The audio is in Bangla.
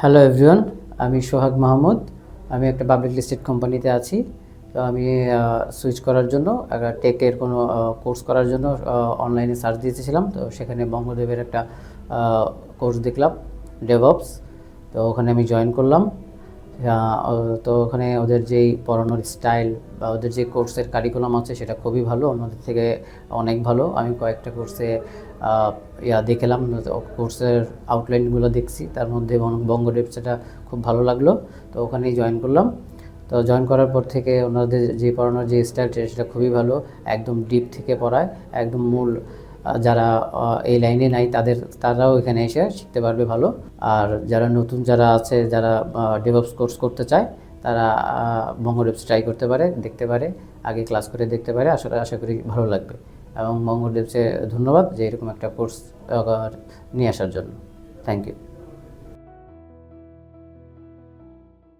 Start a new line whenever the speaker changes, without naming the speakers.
হ্যালো এভরিওয়ান, আমি সোহাগ মাহমুদ। আমি একটা পাবলিক লিস্টেড কোম্পানিতে আছি। তো আমি সুইচ করার জন্য টেকের কোনো কোর্স করার জন্য অনলাইনে সার্চ দিয়েছিলাম। তো সেখানে বঙ্গদেবের একটা কোর্স দেখলাম, ডেভঅপস। তো ওখানে আমি জয়েন করলাম। তো ওখানে ওদের যেই পড়ানোর স্টাইল বা ওদের যে কোর্সের কারিকুলাম আছে সেটা খুবই ভালো, অন্যদের থেকে অনেক ভালো। আমি কয়েকটা কোর্সে দেখলাম, কোর্সের আউটলাইনগুলো দেখছি, তার মধ্যে বঙ্গদেব সেটা খুব ভালো লাগলো। তো ওখানেই জয়েন করলাম। তো জয়েন করার পর থেকে ওনাদের যে পড়ানোর যে স্টাইল সেটা খুবই ভালো। একদম ডিপ থেকে পড়ায়, একদম মূল যারা এই লাইনে নাই তারাও এখানে এসে শিখতে পারবে ভালো। আর যারা নতুন যারা আছে, যারা ডেভঅপস কোর্স করতে চায়, তারা বঙ্গডেবস ট্রাই করতে পারে, দেখতে পারে, আগে ক্লাস করে দেখতে পারে। আসলে আশা করি ভালো লাগবে। এবং বঙ্গডেবসে ধন্যবাদ যে এরকম একটা কোর্স নিয়ে আসার জন্য। Thank you.